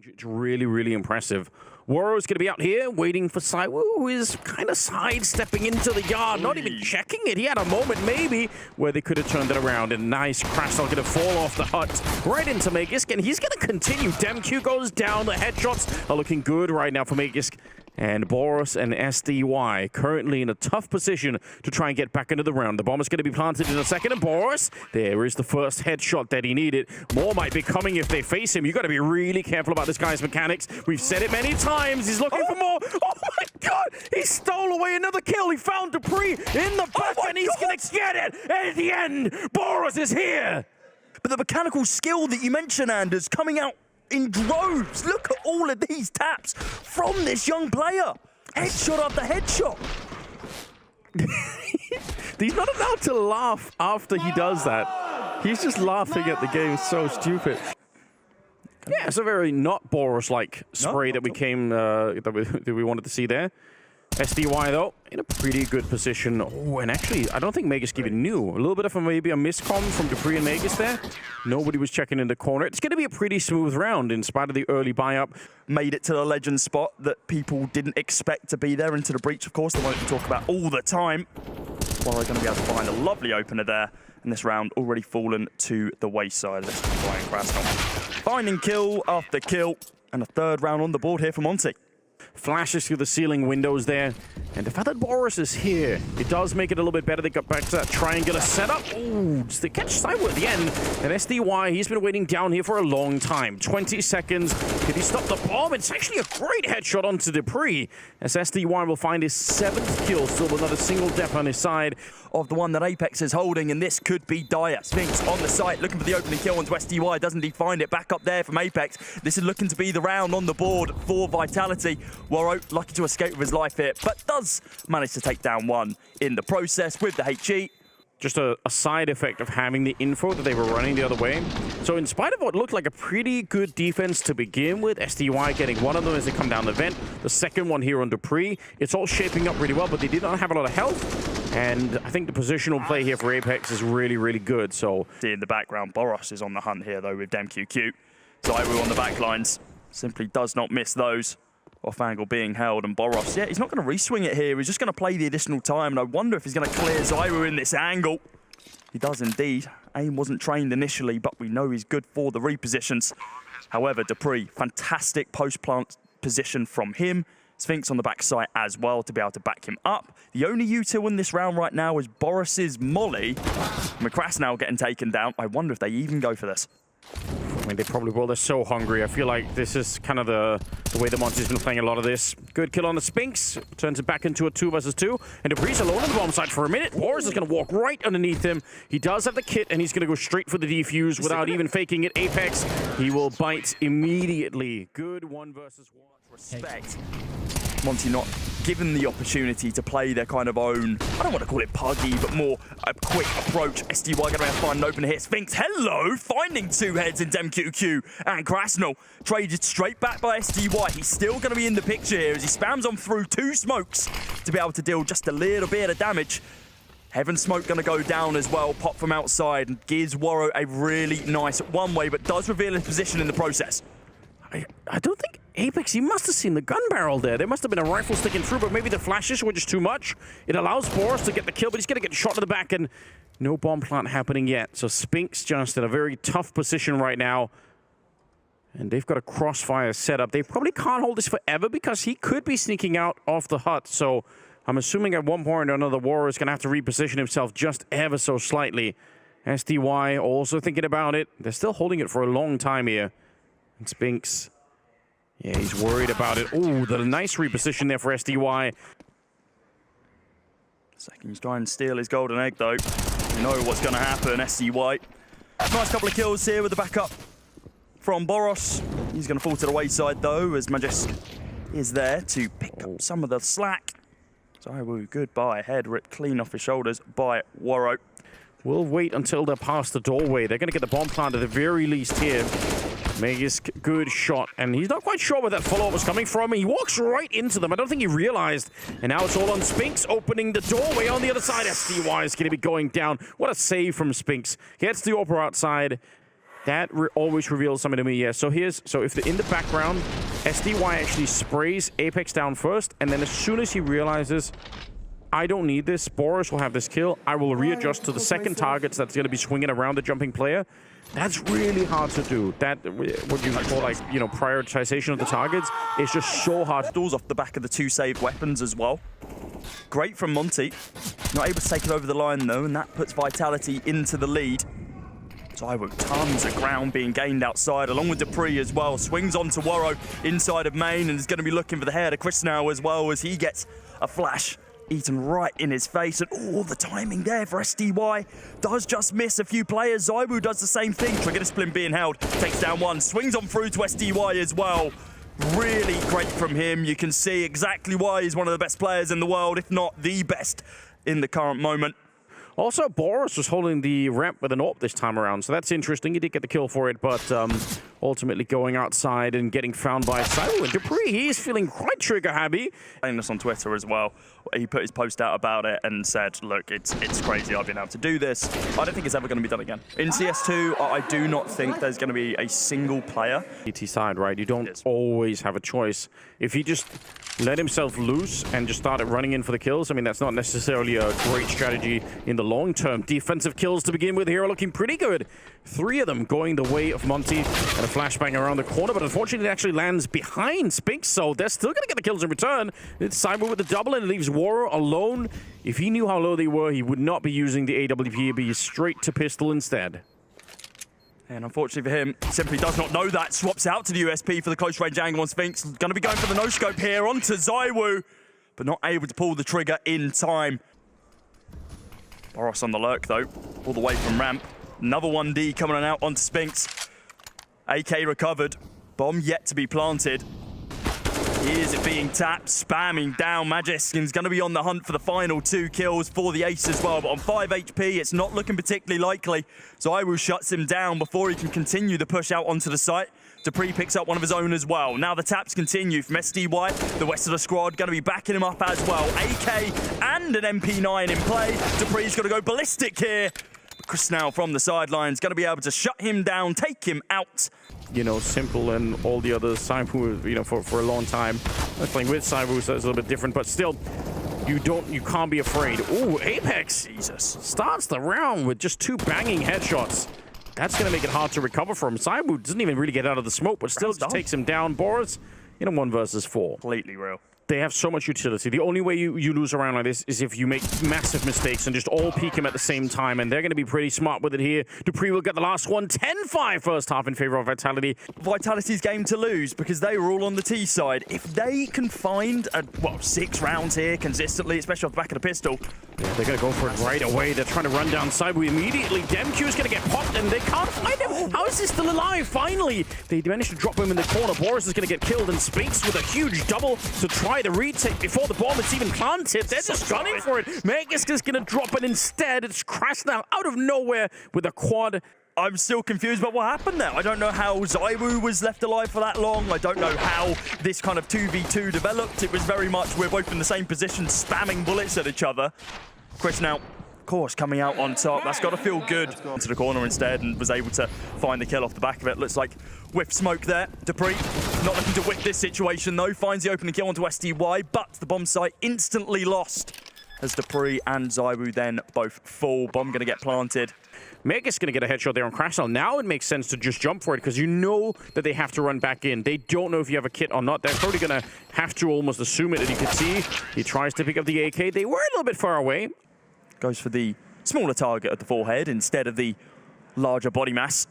It's really, really impressive. Woro's going to be out here waiting for Saiwu, who is kind of sidestepping into the yard, not even checking it. He had a moment maybe where they could have turned it around. And nice crash going to fall off the hut right into Magisk. And he's going to continue. DemQ goes down. The headshots are looking good right now for Magisk. And Boros and SDY currently in a tough position to try and get back into the round. The bomb is going to be planted in a second. And Boros, there is the first headshot that he needed. More might be coming if they face him. You've got to be really careful about this guy's mechanics. We've said it many times. He's looking for more. Oh my God! He stole away another kill. He found Dupree in the back and he's going to get it. And at the end, Boros is here. But the mechanical skill that you mentioned, Anders, coming out in droves. Look at all of these taps from this young player. Headshot after headshot. He's not allowed to laugh after he does that. He's just laughing at the game. So stupid. Yeah, it's a very not Boros-like spray that we wanted to see there. SDY, though, in a pretty good position. Oh, and actually, I don't think Magisk even knew. A little bit of maybe a miscomm from Dupree and Magisk there. Nobody was checking in the corner. It's going to be a pretty smooth round in spite of the early buy-up. Made it to the legend spot that people didn't expect to be there. Into the breach, of course, the one that we talk about all the time. Well, they're going to be able to find a lovely opener there. And this round already fallen to the wayside. Let's try and crash on. Finding kill after kill. And a third round on the board here for Monte. Flashes through the ceiling windows there. And the fact that Boros is here, it does make it a little bit better. They got back to that triangular setup. Oh, they catch Saiwu at the end. And SDY, he's been waiting down here for a long time. 20 seconds. Did he stop the bomb? It's actually a great headshot onto Dupree. As SDY will find his 7th kill. Still another single death on his side. Of the one that Apex is holding, and this could be dire. Spinks on the site, looking for the opening kill onto SDY. Doesn't he find it? Back up there from Apex. This is looking to be the round on the board for Vitality. Woro lucky to escape with his life here, but does manage to take down one in the process with the HE. Just a side effect of having the info that they were running the other way. So in spite of what looked like a pretty good defense to begin with, SDY getting one of them as they come down the vent, the second one here on Dupree, it's all shaping up really well, but they did not have a lot of health. And I think the positional play here for Apex is really, really good. So in the background, Boros is on the hunt here though with DemQQ. Saiwu on the back lines, simply does not miss those. Off angle being held, and Boros, yeah, he's not going to reswing it here. He's just going to play the additional time, and I wonder if he's going to clear Saiwu in this angle. He does indeed. Aim wasn't trained initially, but we know he's good for the repositions. However, Dupree, fantastic post-plant position from him. Sphinx on the backside as well to be able to back him up. The only util in this round right now is Boros's molly. McCrass now getting taken down. I wonder if they even go for this. I mean, they probably will. They're so hungry. I feel like this is kind of the way the Monte's been playing a lot of this. Good kill on the Sphinx. Turns it back into a 2 versus 2. And Dupree's alone on the bomb site for a minute. Boros is going to walk right underneath him. He does have the kit, and he's going to go straight for the defuse without even faking it. Apex, he will bite immediately. Good 1 versus 1. Respect. Monte not given the opportunity to play their kind of own, I don't want to call it puggy, but more a quick approach. SDY going to find an opener here. Sphinx, hello, finding 2 heads in DemQQ, and Krasnal traded straight back by SDY. He's still going to be in the picture here as he spams on through 2 smokes to be able to deal just a little bit of damage. Heaven Smoke going to go down as well, pop from outside, and gives Woro a really nice one-way, but does reveal his position in the process. I don't think Apex, he must have seen the gun barrel there. There must have been a rifle sticking through, but maybe the flashes were just too much. It allows Boros to get the kill, but he's going to get shot to the back, and no bomb plant happening yet. So Spinks just in a very tough position right now. And they've got a crossfire set up. They probably can't hold this forever because he could be sneaking out off the hut. So I'm assuming at one point or another, Woro is going to have to reposition himself just ever so slightly. SDY also thinking about it. They're still holding it for a long time here. And Spinks, yeah, he's worried about it. Oh, the nice reposition there for SDY. Second, he's trying to steal his golden egg, though. You know what's going to happen, SDY. Nice couple of kills here with the backup from Boros. He's going to fall to the wayside, though, as Magisk is there to pick up some of the slack. Saiwu, goodbye. Head ripped clean off his shoulders by Woro. We'll wait until they're past the doorway. They're going to get the bomb plant at the very least here. Magisk, good shot. And he's not quite sure where that follow-up was coming from. He walks right into them. I don't think he realized. And now it's all on Spinks, opening the doorway on the other side. SDY is going to be going down. What a save from Spinks. Gets the AWP outside. That always reveals something to me, yeah. So if in the background, SDY actually sprays Apex down first, and then as soon as he realizes, I don't need this, boros will have this kill, I will readjust to the second targets that's going to be swinging around the jumping player. That's really hard to do. That, what you call, like, you know, prioritization of the targets is just so hard. Doors off the back of the 2 saved weapons as well. Great from Monte. Not able to take it over the line, though, and that puts Vitality into the lead. ZywOo, tons of ground being gained outside, along with dupreeh as well. Swings onto Worro inside of main, and is going to be looking for the head of Chris now as well, as he gets a flash eaten right in his face. And all the timing there for SDY does just miss a few players. ZywOo does the same thing. Trigger Discipline being held, takes down one, swings on through to SDY as well. Really great from him. You can see exactly why he's one of the best players in the world, if not the best in the current moment. Also, boros was holding the ramp with an AWP this time around, so that's interesting. He did get the kill for it, but ultimately going outside and getting found by ZywOo. And dupreeh, he's feeling quite trigger happy. Saying this on Twitter as well. He put his post out about it and said, look, it's crazy I've been able to do this. I don't think it's ever going to be done again. In CS2, I do not think there's going to be a single player. ET side, right? You don't always have a choice. If he just let himself loose and just started running in for the kills, I mean, that's not necessarily a great strategy in the long term. Defensive kills to begin with here are looking pretty good. 3 of them going the way of Monte, and a flashbang around the corner, but unfortunately it actually lands behind Spinks, so they're still going to get the kills in return. It's ZywOo with the double, and it leaves Worro alone. If he knew how low they were, he would not be using the AWP, he'd be straight to pistol instead. And unfortunately for him, simply does not know that. Swaps out to the USP for the close range angle on Spinks. Going to be going for the no-scope here onto ZywOo, but not able to pull the trigger in time. boros on the lurk though, all the way from ramp. Another 1D coming on out onto Spinks. AK recovered. Bomb yet to be planted. Here's it being tapped, spamming down. Majeskin's going to be on the hunt for the final 2 kills for the ace as well. But on 5 HP, it's not looking particularly likely. ZywOo shuts him down before he can continue the push out onto the site. dupreeh picks up one of his own as well. Now the taps continue from SDY. The rest of the squad going to be backing him up as well. AK and an MP9 in play. dupreeh's got to go ballistic here. Chris now from the sidelines going to be able to shut him down, take him out. You know, Simple and all the others, ZywOo, you know, for a long time. I was playing with ZywOo, so it's a little bit different, but still, you can't be afraid. Ooh, Apex, Jesus, starts the round with just 2 banging headshots. That's going to make it hard to recover from. ZywOo doesn't even really get out of the smoke, but still just takes him down. boros in a 1 versus 4. Completely real. They have so much utility. The only way you lose a round like this is if you make massive mistakes and just all peek him at the same time, and they're going to be pretty smart with it here. dupreeh will get the last one. 10-5 first half in favor of Vitality. Vitality's game to lose because they were all on the T side. If they can find, 6 rounds here consistently, especially off the back of the pistol. Yeah, they're going to go for it right away. They're trying to run down ZywOo immediately. DemQ is going to get popped, and they can't find him. How is he still alive? Finally, they managed to drop him in the corner. boros is going to get killed, and Spinks with a huge double to try the retake before the bomb is even planted. They're just gunning for it. Megas is going to drop it instead. It's crashed now out of nowhere with a quad. I'm still confused about what happened there. I don't know how ZywOo was left alive for that long. I don't know how this kind of 2v2 developed. It was very much we're both in the same position, spamming bullets at each other. Chris now, of course, coming out on top. That's got to feel good. Into the corner instead and was able to find the kill off the back of it. Looks like whiff smoke there. dupreeh not looking to whip this situation though. Finds the opening kill onto SDY, but the bomb site instantly lost as dupreeh and ZywOo then both fall. Bomb going to get planted. Megas going to get a headshot there on Crashell. Now it makes sense to just jump for it because you know that they have to run back in. They don't know if you have a kit or not. They're probably going to have to almost assume it. And you can see he tries to pick up the AK. They were a little bit far away. Goes for the smaller target at the forehead instead of the larger body mass.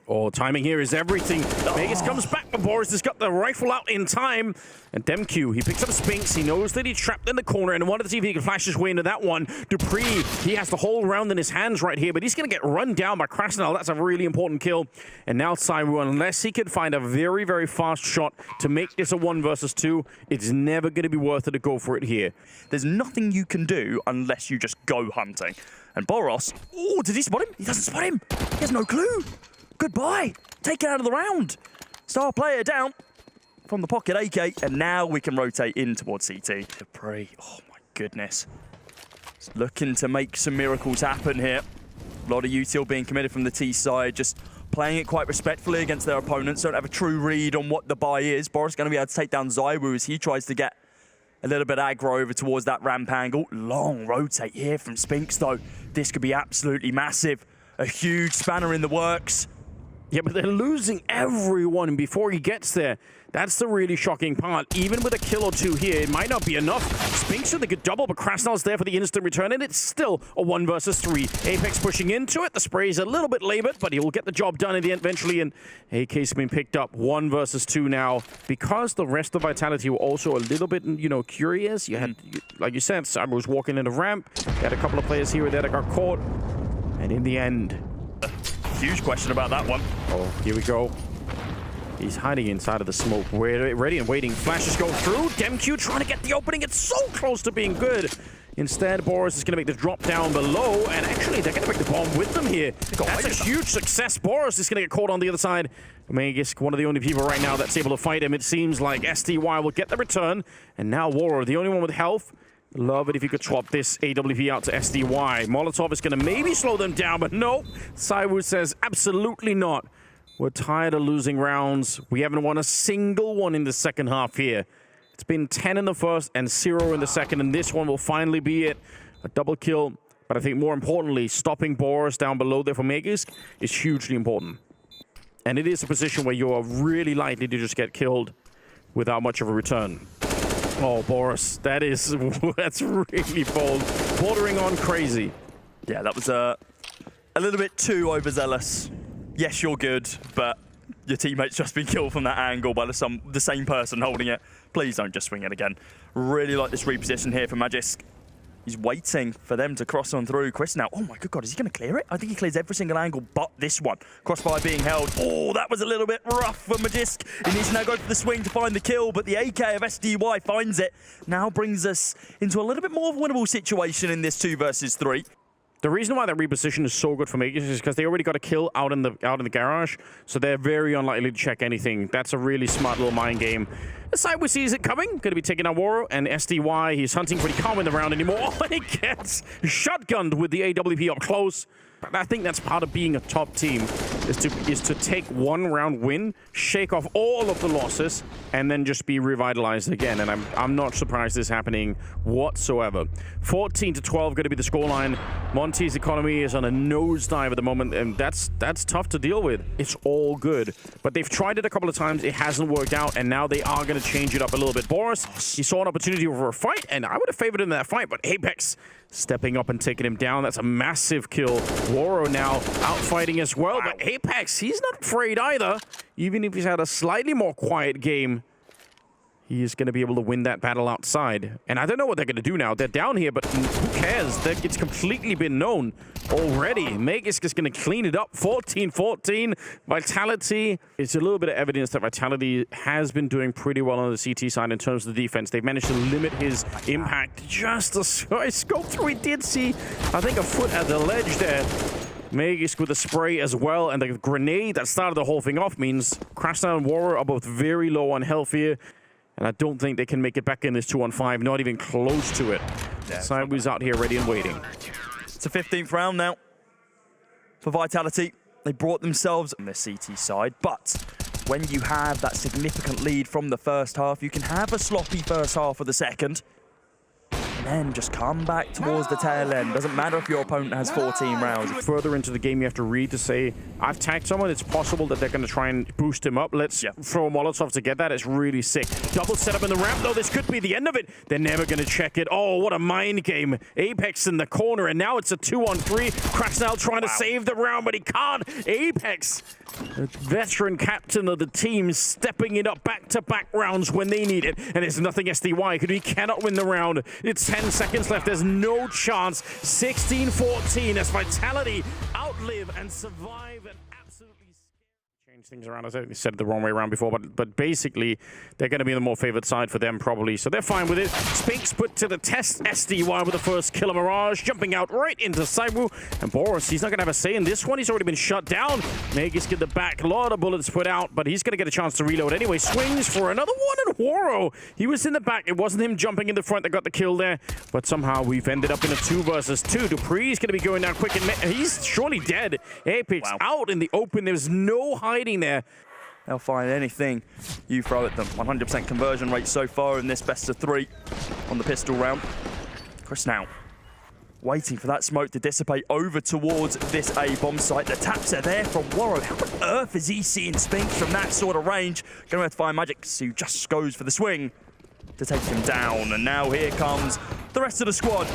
Oh, timing here is everything. Megas comes back, but boros has got the rifle out in time. And DemQ, he picks up Spinks. He knows that he's trapped in the corner and wanted to see if he can flash his way into that one. dupreeh, he has the whole round in his hands right here, but he's going to get run down by Krasnal. That's a really important kill. And now ZywOo, unless he can find a very, very fast shot to make this a 1 versus 2, it's never going to be worth it to go for it here. There's nothing you can do unless you just go hunting. And boros, oh, did he spot him? He doesn't spot him. He has no clue. Goodbye. Take it out of the round. Star player down from the pocket AK, and now we can rotate in towards CT. dupreeh, oh my goodness. He's looking to make some miracles happen here. A lot of util being committed from the T side, just playing it quite respectfully against their opponents, don't have a true read on what the buy is. Boris going to be able to take down ZywOo as he tries to get a little bit aggro over towards that ramp angle. Long rotate here from Spinks, though. This could be absolutely massive. A huge spanner in the works. Yeah, but they're losing everyone before he gets there. That's the really shocking part. Even with a kill or two here, it might not be enough. Spinks with a good double, but Krasnal's there for the instant return, and it's still a 1 versus 3. Apex pushing into it. The spray's a little bit labored, but he'll get the job done in the end eventually, and AK's been picked up 1 versus 2 now. Because the rest of Vitality were also a little bit, you know, curious. You had, like you said, Cyber was walking in the ramp. You had a couple of players here or there that got caught, and in the end... Huge question about that one. Oh, here we go. He's hiding inside of the smoke. We're ready and waiting. Flashes go through. DemQ trying to get the opening. It's so close to being good. Instead, Boris is going to make the drop down below. And actually, they're going to make the bomb with them here. That's a huge success. Boris is going to get caught on the other side. Magisk, one of the only people right now that's able to fight him. It seems like SDY will get the return. And now Waro, the only one with health. Love it if you could swap this AWP out to SDY. Molotov is going to maybe slow them down, but no. ZywOo says absolutely not. We're tired of losing rounds. We haven't won a single one in the second half here. It's been 10 in the first and 0 in the second, and this one will finally be it. A double kill, but I think more importantly, stopping Boris down below there for Magisk is hugely important. And it is a position where you are really likely to just get killed without much of a return. Oh, Boris, that's really bold. Bordering on crazy. Yeah, that was a little bit too overzealous. Yes, you're good, but your teammate's just been killed from that angle by the same person holding it. Please don't just swing it again. Really like this reposition here for Magisk. He's waiting for them to cross on through. Chris now, oh my good God, is he going to clear it? I think he clears every single angle but this one. Crossfire being held. Oh, that was a little bit rough for Magisk. He needs to now go for the swing to find the kill, but the AK of SDY finds it. Now brings us into a little bit more of a winnable situation in this 2 versus 3. The reason why that reposition is so good for Magisk is because they already got a kill out in the garage, so they're very unlikely to check anything. That's a really smart little mind game. The ZywOo sees it coming, going to be taking out Waro, and SDY, he's hunting, but he can't win the round anymore. Oh, he gets shotgunned with the AWP up close. But I think that's part of being a top team, is to take 1 round win, shake off all of the losses, and then just be revitalized again. And I'm not surprised this is happening whatsoever. 14-12 going to be the scoreline. Monte's economy is on a nosedive at the moment, and that's tough to deal with. It's all good. But they've tried it a couple of times, it hasn't worked out, and now they are going to change it up a little bit. Boris, he saw an opportunity for a fight, and I would have favored him in that fight, but Apex stepping up and taking him down. That's a massive kill. Waro now out fighting as well, but Apex, he's not afraid either. Even if he's had a slightly more quiet game, he is going to be able to win that battle outside. And I don't know what they're going to do now. They're down here, but who cares? It's completely been known already. Magisk is going to clean it up. 14-14. Vitality. It's a little bit of evidence that Vitality has been doing pretty well on the CT side in terms of the defense. They've managed to limit his impact just a I scoped through. He did see, I think, a foot at the ledge there. Magisk with a spray as well, and the grenade that started the whole thing off means Krasnal and Waro are both very low on health here. And I don't think they can make it back in this 2-on-5, not even close to it. ZywOo's out here ready and waiting. It's a 15th round now for Vitality. They brought themselves on their CT side, but when you have that significant lead from the first half, you can have a sloppy first half of the second. And then just come back towards the tail end. Doesn't matter if your opponent has 14 rounds. Further into the game, you have to read to say, I've tagged someone. It's possible that they're going to try and boost him up. Let's throw a Molotov to get that. It's really sick. Double setup in the ramp, though. This could be the end of it. They're never going to check it. Oh, what a mind game. Apex in the corner, and now it's a 2-on-3. Krasnal trying to save the round, but he can't. Apex, the veteran captain of the team, stepping it up back-to-back rounds when they need it. And it's nothing SDY, because he cannot win the round. It's 10 seconds left. There's no chance. 16-14 as Vitality outlive and survive an absolutely change things around. I think they said it the wrong way around before, but basically they're going to be the more favored side for them probably, so they're fine with it. Spinks put to the test. SDY with the first kill of Mirage, jumping out right into Saiwu, and Boros, he's not going to have a say in this one. He's already been shut down. Magus get the back, a lot of bullets put out, but he's going to get a chance to reload anyway. Swings for another one, and Waro, he was in the back. It wasn't him jumping in the front that got the kill there, but somehow we've ended up in a 2 versus 2. Dupree's going to be going down quick, and he's surely dead. Apex out in the open. There's no hiding there. They'll find anything you throw at them. 100% conversion rate so far in this best of 3 on the pistol round. Chris now waiting for that smoke to dissipate over towards this A bomb site. The taps are there from Waro. How on earth is he seeing Spinks from that sort of range? Gonna have to find Magic, who just goes for the swing to take him down. And now here comes the rest of the squad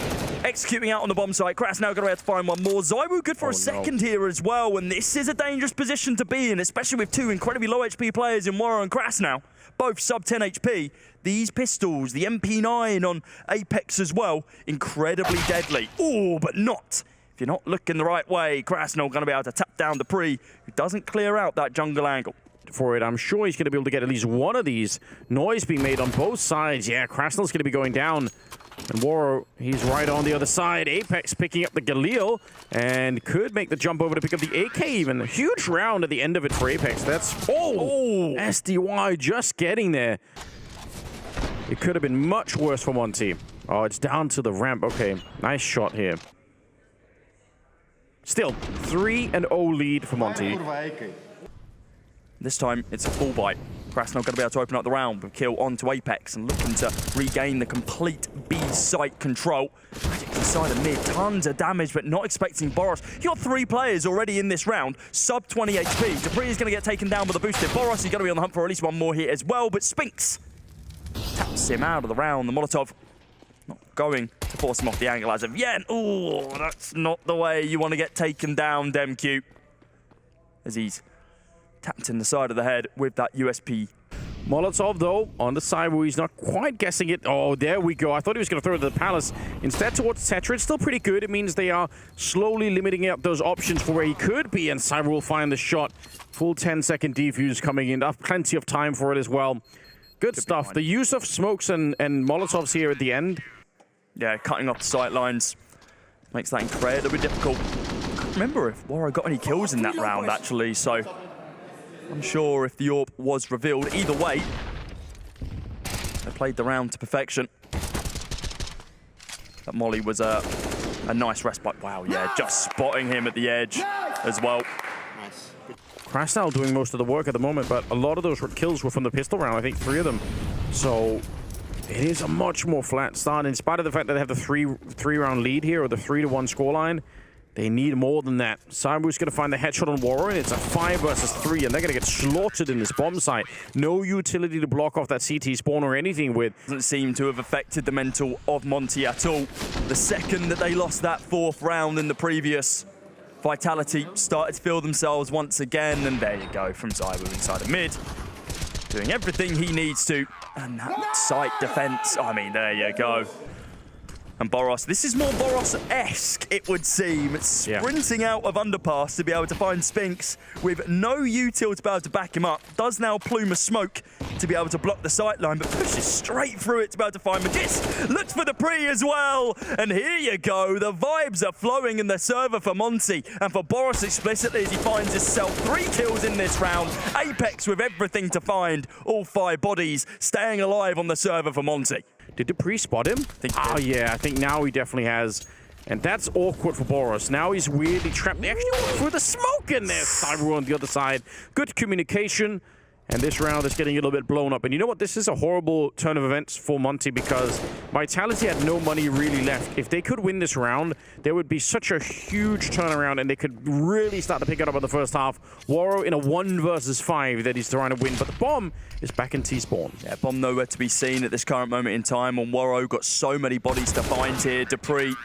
executing out on the bomb site. Kras now going to have to find one more. Zywoo good for a second here as well. And this is a dangerous position to be in, especially with 2 incredibly low HP players in Waro and Kras now. Both sub 10 HP. These pistols, the MP9 on Apex as well, incredibly deadly. Oh, but not if you're not looking the right way. Kras now going to be able to tap down the Pre, who doesn't clear out that jungle angle. For it, I'm sure he's going to be able to get at least one of these. Noise being made on both sides. Yeah, Krasnal's going to be going down. And Waro, he's right on the other side. Apex picking up the Galil and could make the jump over to pick up the AK even. A huge round at the end of it for Apex. That's... Oh! SDY just getting there. It could have been much worse for Monte. Oh, it's down to the ramp. Okay, nice shot here. Still, 3-0 lead for Monte. This time, it's a full bite. Kras not going to be able to open up the round with kill onto Apex and looking to regain the complete B site control. Magic inside of mid, tons of damage, but not expecting Boros. You got 3 players already in this round, sub 20 HP. Dupree is going to get taken down with a boosted Boros. He's going to be on the hunt for at least one more hit as well, but Spinks taps him out of the round. The Molotov not going to force him off the angle as of yet. Oh, that's not the way you want to get taken down, DemQ. As he's tapped in the side of the head with that USP. Molotov, though, on the side where he's not quite guessing it. Oh, there we go. I thought he was going to throw it to the Palace. Instead, towards Tetra. It's still pretty good. It means they are slowly limiting out those options for where he could be, and Cyber will find the shot. Full 10-second defuse coming in. Plenty of time for it as well. Good stuff. The use of smokes and Molotovs here at the end. Yeah, cutting off the sight lines makes that incredibly difficult. I can't remember if Waro got any kills in that round, actually, so I'm sure if the AWP was revealed. Either way, they played the round to perfection. That molly was a nice respite. Wow, yeah, just spotting him at the edge as well. Nice. Krasnal doing most of the work at the moment, but a lot of those kills were from the pistol round. I think 3 of them. So it is a much more flat start. In spite of the fact that they have the three-round lead here, or the 3-1 scoreline, they need more than that. Cyber's going to find the headshot on Waro, and it's a 5 versus 3, and they're going to get slaughtered in this bomb site. No utility to block off that CT spawn or anything with. Doesn't seem to have affected the mental of Monte at all. The second that they lost that 4th round in the previous, Vitality started to feel themselves once again, and there you go from Cyber inside of mid. Doing everything he needs to, and that site defense, I mean, there you go. And Boros, this is more Boros-esque, it would seem. It's sprinting out of underpass to be able to find Spinks with no util to be able to back him up. Does now plume a smoke to be able to block the sight line, but pushes straight through it to be able to find Magis. Looks for the Pre as well. And here you go. The vibes are flowing in the server for Monte. And for Boros explicitly as he finds himself 3 kills in this round. Apex with everything to find. All 5 bodies staying alive on the server for Monte. Did Dupree spot him? Oh, yeah, I think now he definitely has. And that's awkward for Boros. Now he's weirdly trapped. They actually went through the smoke in there. Cyber on the other side. Good communication. And this round is getting a little bit blown up. And you know what? This is a horrible turn of events for Monte because Vitality had no money really left. If they could win this round, there would be such a huge turnaround and they could really start to pick it up in the first half. Waro in a 1 versus 5 that he's trying to win. But the bomb is back in T-spawn. Yeah, bomb nowhere to be seen at this current moment in time. And Waro got so many bodies to find here. Dupree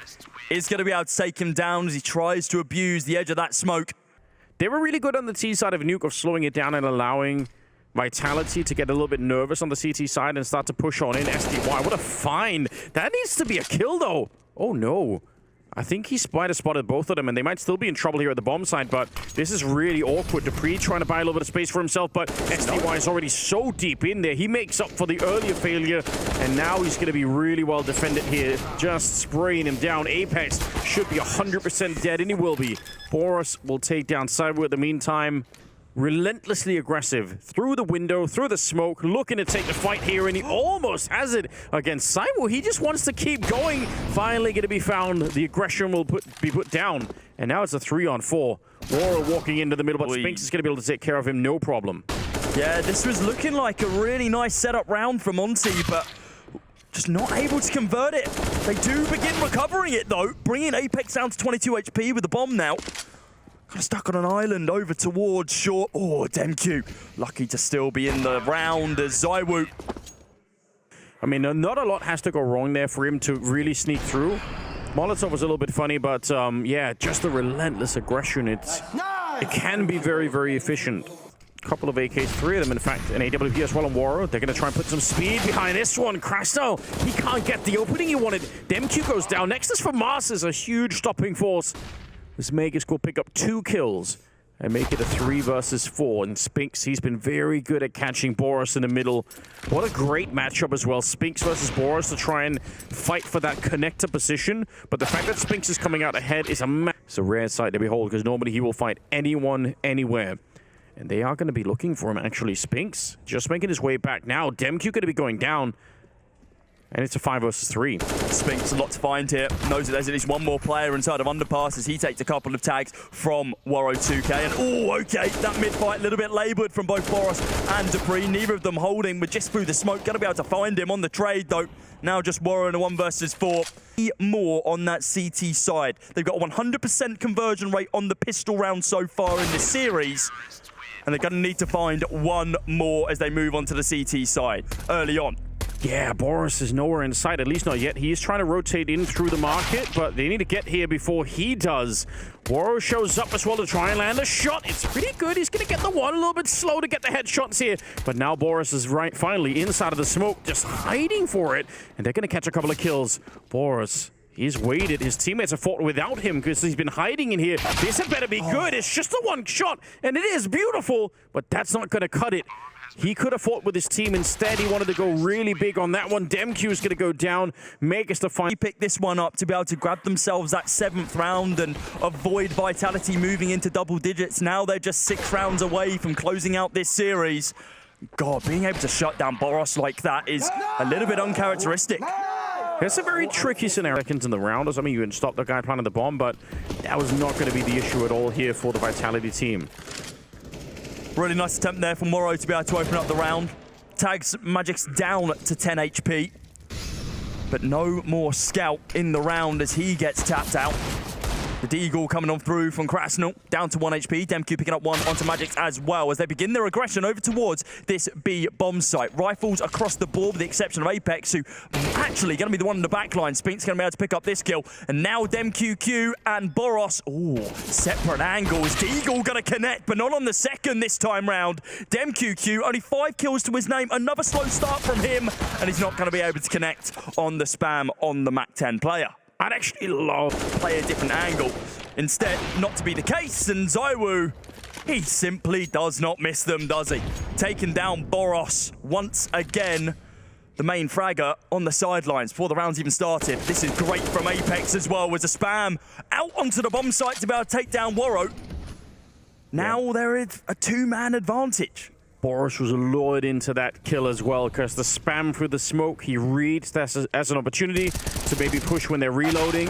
is going to be able to take him down as he tries to abuse the edge of that smoke. They were really good on the T side of Nuke of slowing it down and allowing Vitality to get a little bit nervous on the CT side and start to push on in. SDY, what a find. That needs to be a kill, though. Oh, no. I think he might have spotted both of them, and they might still be in trouble here at the bomb side, but this is really awkward. Dupree trying to buy a little bit of space for himself, but SDY is already so deep in there. He makes up for the earlier failure, and now he's going to be really well defended here. Just spraying him down. Apex should be 100% dead, and he will be. Boros will take down Cyber at the meantime. Relentlessly aggressive through the window, through the smoke, looking to take the fight here, and he almost has it against Cyber. He just wants to keep going. Finally going to be found. The aggression will be put down, and now it's a 3-on-4. Wara walking into the middle, but Spinks is going to be able to take care of him, no problem. Yeah, this was looking like a really nice setup round for Monte, but just not able to convert it. They do begin recovering it, though, bringing Apex down to 22 HP with the bomb now. Kind of stuck on an island over towards short. Oh, Demq. Lucky to still be in the round as ZywOo. I mean, not a lot has to go wrong there for him to really sneak through. Molotov was a little bit funny, but yeah, just the relentless aggression. It can be very, very efficient. Couple of AKs, 3 of them, in fact, an AWP as well on Waro. They're going to try and put some speed behind this one. Krasno, he can't get the opening he wanted. Demq goes down. Nexus for Mars is a huge stopping force. This Magus will pick up 2 kills and make it a 3 versus 4. And Spinks, he's been very good at catching Boros in the middle. What a great matchup as well. Spinks versus Boros to try and fight for that connector position. But the fact that Spinks is coming out ahead is it's a rare sight to behold, because normally he will fight anyone, anywhere. And they are going to be looking for him, actually. Spinks just making his way back now. Demq going to be going down. And it's a 5 versus 3. Spinks a lot to find here. Knows that there's at least one more player inside of underpass as he takes a couple of tags from Waro 2K. And oh, okay, that mid-fight a little bit laboured from both Boros and Dupree. Neither of them holding, but just through the smoke. Going to be able to find him on the trade, though. Now just Waro in a 1 versus 4. More on that CT side. They've got a 100% conversion rate on the pistol round so far in this series. And they're going to need to find one more as they move on to the CT side early on. Yeah, Boros is nowhere in sight, at least not yet. He is trying to rotate in through the market, but they need to get here before he does. Waro shows up as well to try and land a shot. It's pretty good. He's going to get the one, a little bit slow to get the headshots here. But now Boros is finally inside of the smoke, just hiding for it. And they're going to catch a couple of kills. Boros, he's waited. His teammates have fought without him because he's been hiding in here. This had better be good. It's just the one shot, and it is beautiful, but that's not going to cut it. He could have fought with his team. Instead, he wanted to go really big on that one. Demq is going to go down. Magus to find. He picked this one up to be able to grab themselves that 7th round and avoid Vitality moving into double digits. Now they're just 6 rounds away from closing out this series. God, being able to shut down Boros like that is a little bit uncharacteristic. It's a very tricky scenario. Seconds in the round. I mean, you can stop the guy planting the bomb, but that was not going to be the issue at all here for the Vitality team. Really nice attempt there from Waro to be able to open up the round. Tags Magic's down to 10 HP. But no more Scout in the round as he gets tapped out. The Deagle coming on through from Krasnal, down to 1 HP. Demq picking up 1 onto Magix as well as they begin their aggression over towards this B bomb site. Rifles across the board with the exception of Apex, who actually going to be the one in the back line. Spink's going to be able to pick up this kill. And now Demq and Boros, ooh, separate angles. Deagle going to connect, but not on the second this time round. Demq, only 5 kills to his name. Another slow start from him, and he's not going to be able to connect on the spam on the MAC-10 player. I'd actually love to play a different angle. Instead, not to be the case, and ZywOo, he simply does not miss them, does he? Taking down Boros once again. The main fragger on the sidelines before the round's even started. This is great from Apex as well, with a spam out onto the bomb site to be able to take down Waro. Now there is a 2-man advantage. Boros was lured into that kill as well because the spam through the smoke, he reads that as an opportunity to maybe push when they're reloading.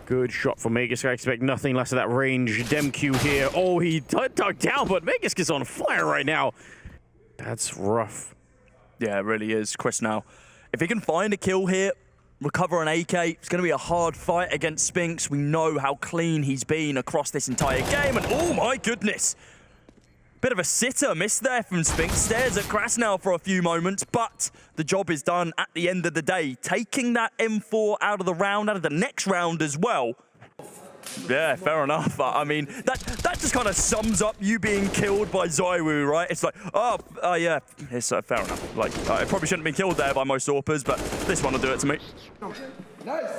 Good shot from Magus. I expect nothing less of that range. Demq here. Oh, he dug down, but Magus is on fire right now. That's rough. Yeah, it really is. Chris now, if he can find a kill here, recover an AK, it's going to be a hard fight against Spinks. We know how clean he's been across this entire game, and oh my goodness. Bit of a sitter miss there from Spinks. Stares at Krasnal for a few moments, but the job is done at the end of the day. Taking that M4 out of the round, out of the next round as well. Yeah, fair enough. I mean, that just kind of sums up you being killed by ZywOo, right? It's like, oh yeah, it's fair enough. Like, I probably shouldn't have been killed there by most AWPers, but this one will do it to me.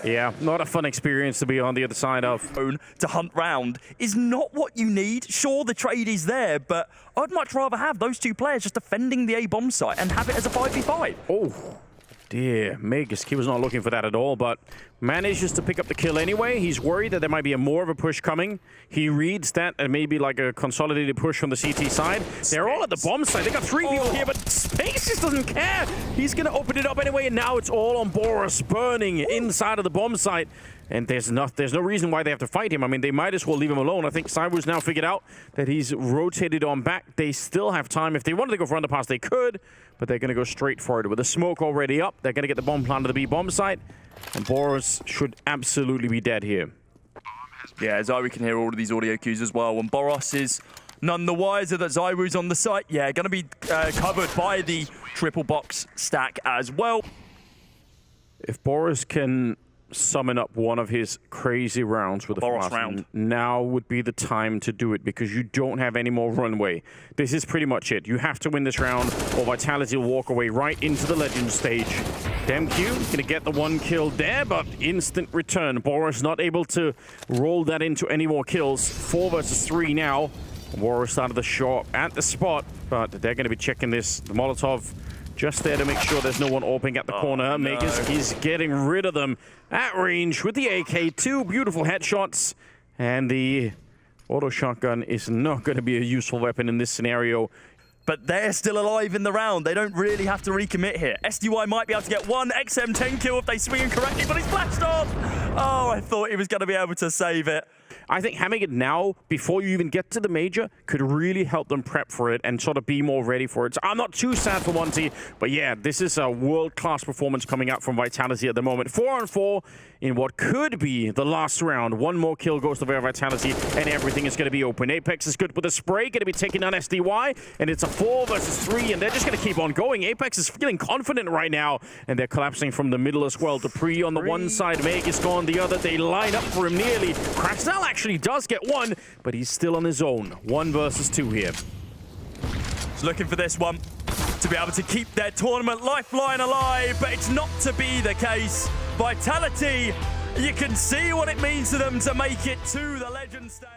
Yeah, not a fun experience to be on the other side of. To hunt round is not what you need. Sure, the trade is there, but I'd much rather have those two players just defending the A bomb site and have it as a 5v5. Oh, dear. Magus, he was not looking for that at all, but manages to pick up the kill anyway. He's worried that there might be more of a push coming. He reads that and maybe like a consolidated push from the CT side. They're all at the bomb site. They got 3 people here, but Space just doesn't care. He's going to open it up anyway, and now it's all on Boros, burning inside of the bomb site. And there's no reason why they have to fight him. I mean, they might as well leave him alone. I think Cyber's now figured out that he's rotated on back. They still have time. If they wanted to go for underpass, they could, but they're going to go straight for it. With the smoke already up, they're going to get the bomb planted to the B bomb site, and Boros should absolutely be dead here. Yeah, Zyru can hear all of these audio cues as well. And Boros is none the wiser that Zyru's on the site. Yeah, going to be covered by the triple box stack as well. If Boros can summon up one of his crazy rounds with a Boros round, now would be the time to do it, because you don't have any more runway. This is pretty much it. You have to win this round, or Vitality will walk away right into the legend stage. DemQ gonna get the 1 kill there, but instant return. Boros not able to roll that into any more kills. 4 versus 3 now. Boros out of the shot at the spot, but they're gonna be checking this. The Molotov just there to make sure there's no one opening at the corner. No. Magus is getting rid of them at range with the AK. 2 beautiful headshots. And the auto shotgun is not going to be a useful weapon in this scenario. But they're still alive in the round. They don't really have to recommit here. SDY might be able to get 1 XM 10 kill if they swing him correctly, but he's flashed off. Oh, I thought he was going to be able to save it. I think having it now, before you even get to the major, could really help them prep for it and sort of be more ready for it. So I'm not too sad for Monte, but yeah, this is a world-class performance coming out from Vitality at the moment. 4-on-4 in what could be the last round. 1 more kill goes to Vitality, and everything is going to be open. Apex is good with the spray, going to be taking down SDY, and it's a 4 versus 3, and they're just going to keep on going. Apex is feeling confident right now, and they're collapsing from the middle as well. Dupree on the one side, Magus gone the other. They line up for him nearly. Crasnell actually does get 1, but he's still on his own. 1 versus 2 here. He's looking for this one to be able to keep their tournament lifeline alive, but it's not to be the case. Vitality, you can see what it means to them to make it to the legend stage.